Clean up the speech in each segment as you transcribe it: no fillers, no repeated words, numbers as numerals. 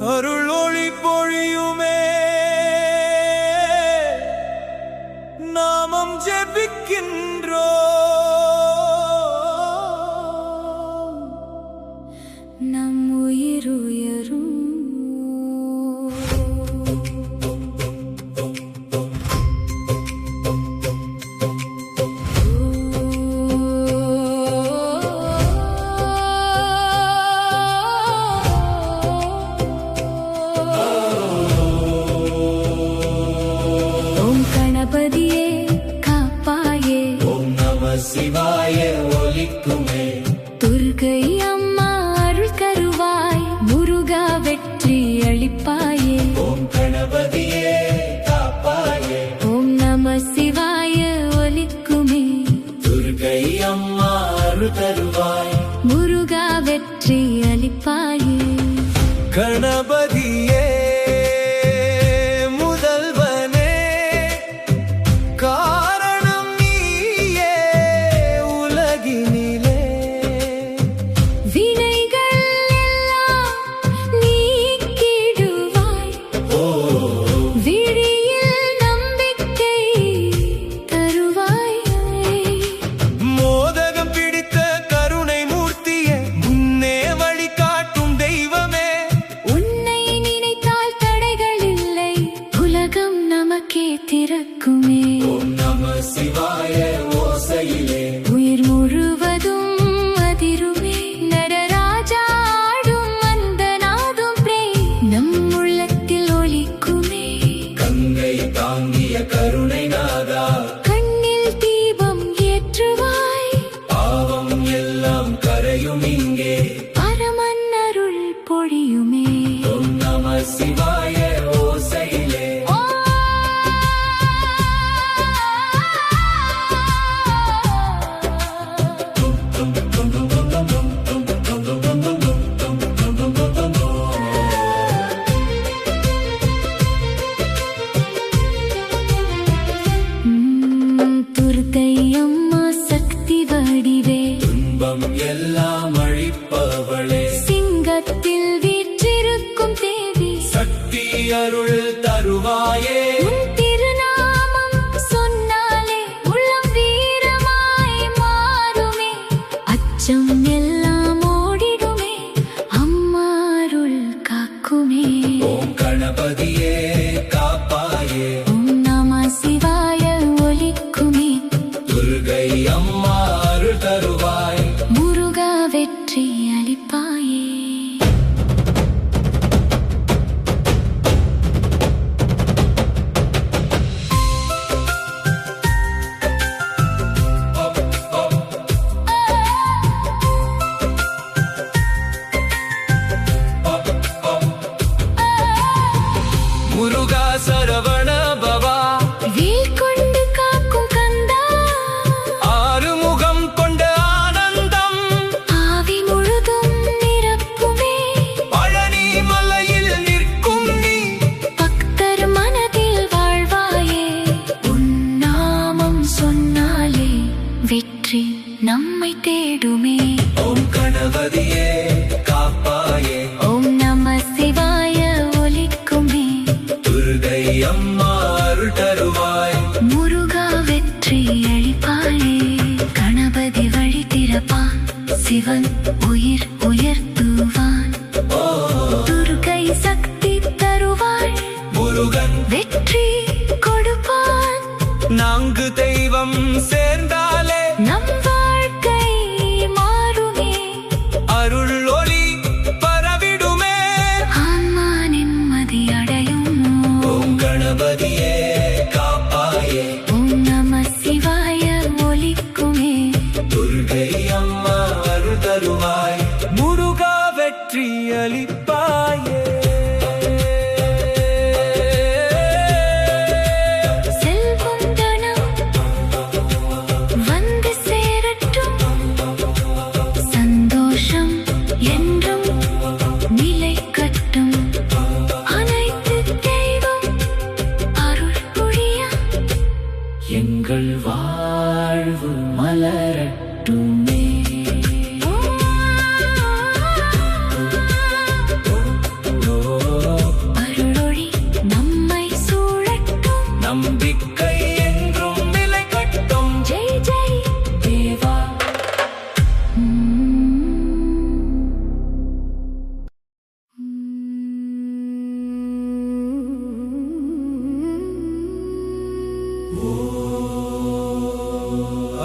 அருள் ஒளி பொழியுமே நாமம் ஜெபிக்கின்றோ நம் உயிருயரும் கணபதியே காப்பாயே ஓம் நம சிவாய ஒலிக்குமே துர்க்கை அம்மா அருள் தருவாய் முருகா வெற்றி அளிப்பாயே ஓம் கணபதியே காப்பாயே ஓம் நம சிவாய ஒலிக்குமே துர்க்கை அம்மா அருள் தருவாய் முருகா வெற்றி அளிப்பாயே கணபதியே திறக்குமே ஓம் நம சிவாய ஓசையிலே உயிர் முழுவதும் அதிருமே நடராஜா ஆடும் அந்த நாதும் பிரே நம் உள்ளத்தில் ஒலிக்குமே கங்கை தாங்கிய கருணை நாதா கண்ணில் தீபம் ஏற்றுவாய் பாவம் எல்லாம் கரையும் இங்கே பரமன் அருள் பொழியுமே ஓம் நம சிவாய ஓசையிலே துர்க்கை அம்மா சக்தி வடிவே துன்பம் எல்லாம் அழிப்பவளே சிங்கத்தில் வீற்றிருக்கும் தேவி சக்தி அருள் தருவாயே உன் திருநாமம் சொன்னாலே உள்ளம் வீரமாய் மாறுமே அச்சம் எல்லாம் ஓடிடுமே அம்மா அருள் காக்குமே ஓம் கணபதியே காப்பாயே ஓம் நம சிவாய ஒலிக்குமே துர்க்கை அம்மா அருள் தருவாய் முருகா வெற்றி அளிப்பாயே முருகா சரவண பவா வேல் கொண்டு காக்கும் கந்தா ஆறுமுகம் கொண்ட ஆனந்தம் ஆவி முழுதும் நிரப்புமே பழனி மலையில் நிற்கும் நீ பக்தர் மனதில் வாழ்வாயே உன் நாமம் சொன்னாலே வெற்றி நம்மை தேடுமே ஓம் கணபதியே காப்பாயே ஓம் நம சிவாய ஒலிக்குமே துர்க்கை அம்மா அருள் தருவாய் முருகா வெற்றி அளிப்பாயே கணபதி வழி திறப்பான் சிவன் உயிர் உயர்த்துவான் துர்க்கை சக்தி தருவாள் முருகன் வெற்றி கொடுப்பான் நான்கு தெய்வம் சேர்ந்தாலே நம் வாழ்க்கை மாறுமே அருள் ஒளி பரவிடுமே ஆன்மா நிம்மதி அடையும் ஓம் கணபதியே காப்பாயே ஓம் நம சிவாய ஒலிக்குமே துர்க்கை அம்மா அருள் தருவாய் முருகா வெற்றி அளிப்பாயே செல்வம் தனம் வந்து சேரட்டும் சந்தோஷம் என்றும் நிலை கட்டும் அனைத்து தெய்வம் அருள் புரிய எங்கள் வாழ்வு மலரட்டுமே. அருளொளி நம்மை சூழட்டும். நம்பிக்கை என்றும் நிலை கட்டும். ஜெய் ஜெய் தேவா.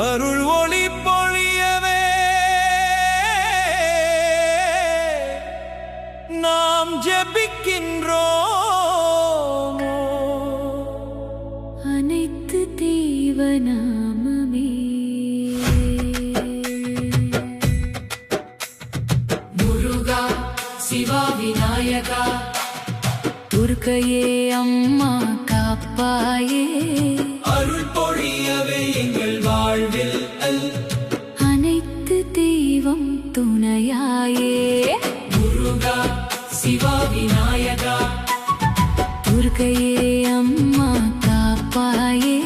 அருள் ஒளி பொழியவே நாம் ஜெபிக்கின்றோம். அனைத்து தேவநாமமே. முருகா சிவா விநாயகா துர்க்கையே அம்மா காப்பாயே. அருள் பொழியவே எங்கள் வாழ்வில் அனைத்து தெய்வம் துணையாயே. முருகா சிவா விநாயகா துர்க்கையே அம்மா காப்பாயே.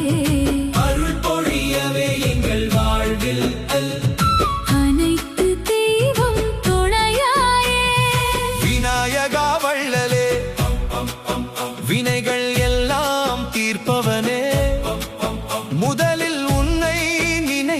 அருள் பொழியவே எங்கள் வாழ்வில் அனைத்து தெய்வம் துணையாயே. விநாயகா வள்ளலே வினைகள் எல்லாம் தீர்ப்பவனே முதலில் உன்னை நினை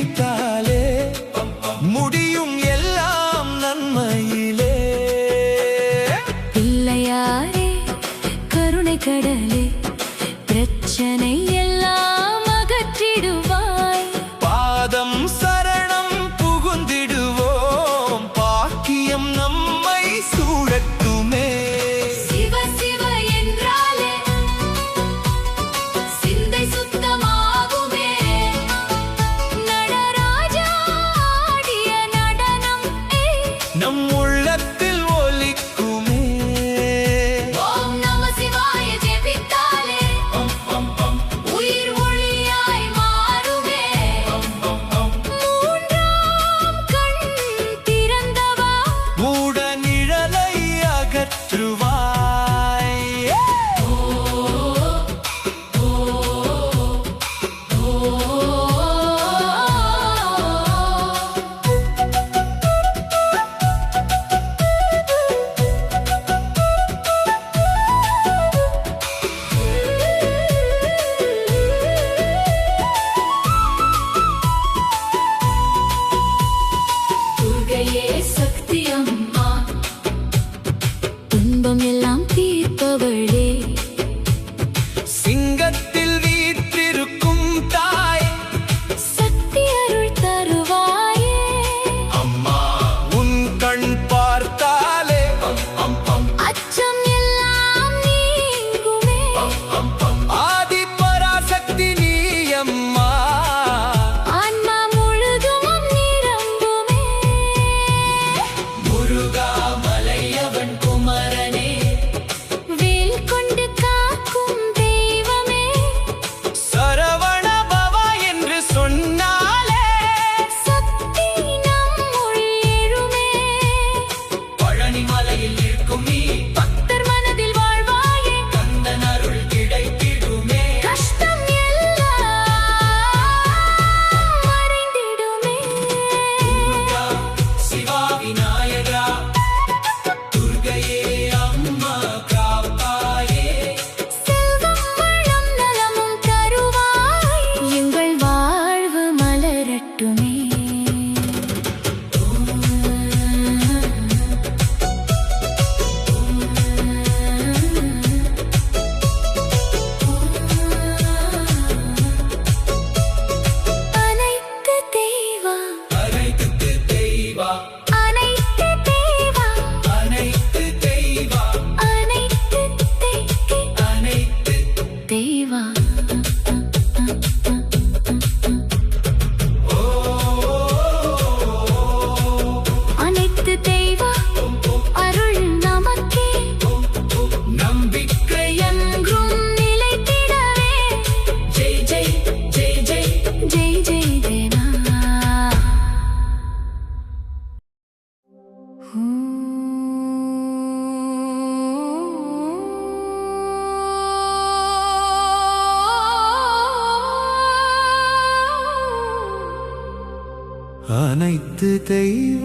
அனைத்து தெய்வ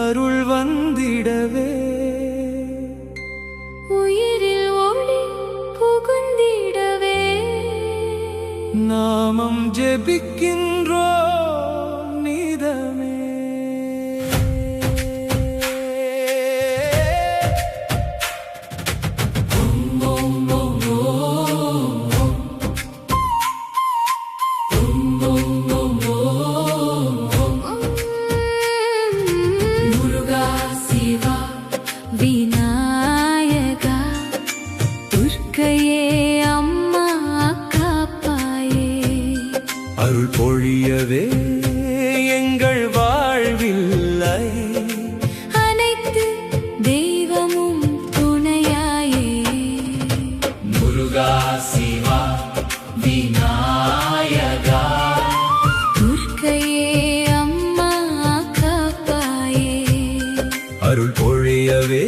அருள் வந்திடவே உயிரில் ஒளி புகுந்திடவே நாமம் ஜெபிக்கின்றோம் நீதமே. முருகா சிவா விநாயகா துர்க்கையே அம்மா காப்பாயே அருள் பொழியவே எங்கள் வாழ்வில் அனைத்து தெய்வமும் துணையாயே முருகா சிவா விநாயகா துர்க்கையே அம்மா காப்பாயே அருள் பொழியவே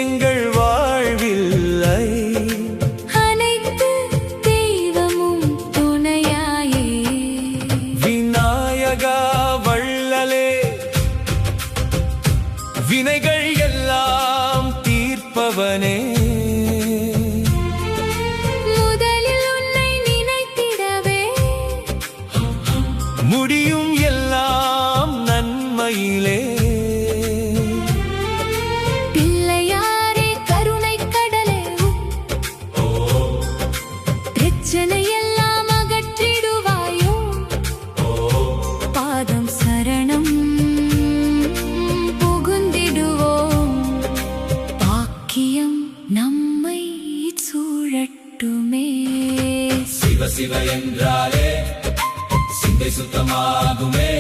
எங்கள் வாழ்வில் அனைத்து தெய்வமும் துணையாயே விநாயகா வள்ளலே வினைகள் எல்லாம் தீர்ப்பவனே முதலில் உன்னை நினைத்திடவே முடியும் எல்லாம் நன்மையிலே பிள்ளையாரே கருணை கடலே பிரச்சனை எல்லாம் அகற்றிடுவாயோ பாதம் சரணம் புகுந்திடுவோம் பாக்கியம் நம்மை சூழட்டுமே சிவ சிவ என்றாலே சிந்தை சுத்தமாகுமே.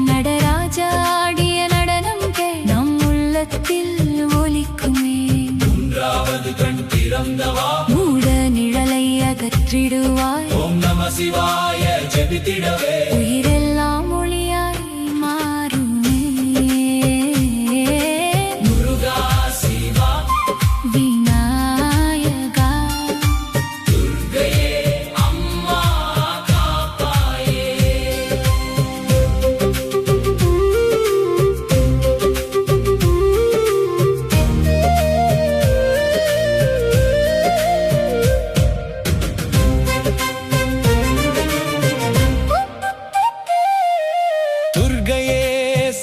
நடராஜா ஆடிய நடனம் நம் உள்ளத்தில் ஒலிக்குமே மூன்றாவது கண் திறந்தவா மூட நிழலை அகற்றிடுவாய் ஓம் நம சிவாய ஜெபித்திடவே உயிரெல்லாம் ஒளியாய் மாறுமே முருகா சிவா விநாயகா துர்க்கையே அம்மா காப்பாயே. துர்க்கையே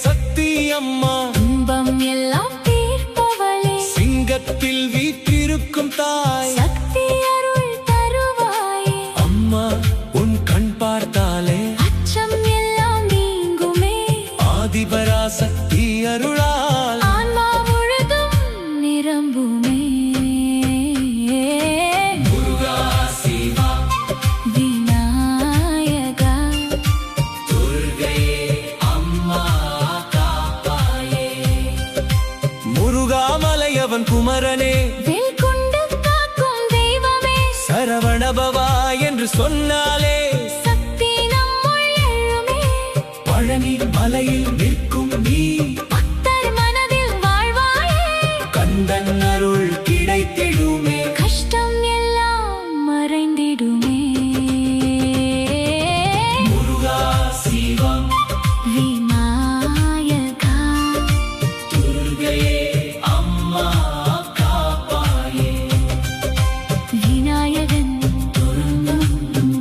சக்தி அம்மா துன்பம் எல்லாம் தீர்ப்பவளே சிங்கத்தில் வீற்றிருக்கும் தாய் சக்தி அருள் தருவாயே அம்மா உன் கண் பார்த்தாலே அச்சம் எல்லாம் நீங்குமே ஆதிபராசக்தி அருளால் ஆன்மா முழுதும் நிரம்புமே முருகா சிவா விநாயகா துர்க்கையே அம்மா காப்பாயே. முருகாமலையவன் குமரனே வேல் கொண்டு காக்கும் தெய்வமே சரவணபவா என்று சொன்னாலே சக்தி நம்முள் எழுமே பழனி மலையில் நிற்கும் நீ பக்தர் மனதில் வாழ்வாயே கந்தன் அருள் கிடைத்திடுமே. கஷ்டம் எல்லாம் மறைந்திடுமே முருகா சிவா விநாயகா துர்க்கையே அம்மா காப்பாயே. விநாயகன்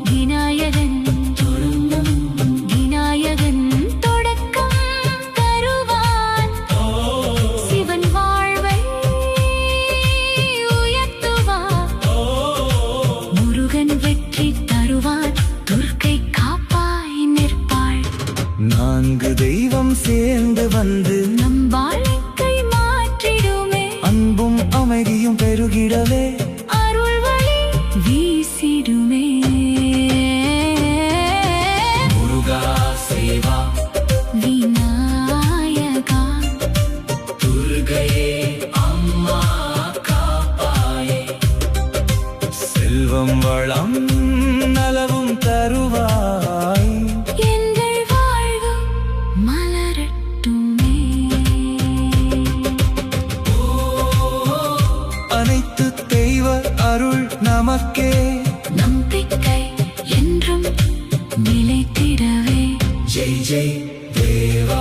விநாயகன் விநாயகன் தொடக்கம் தருவான் சிவன் வாழ்வை உயர்த்துவான் முருகன் வெற்றி தருவான் துர்க்கை காப்பாய் நிற்பாள் நான்கு தெய்வம் சேர்ந்து வந்து நம் வாழ்க்கை மாற்றிடுமே அன்பும் அமைதியும் பெருகிடவே அருள் வழி வீசிடுமே முருகா சிவா விநாயகா துர்க்கையே அம்மா காப்பாயே. செல்வம் வளம் நலவும் தருவாய் எங்கள் வாழ்வு மலரட்டுமே அனைத்து தெய்வ அருள் நமக்கே நம்பிக்கை என்றும் நிலைத்திடவே ஜெய் ஜெய் தேவா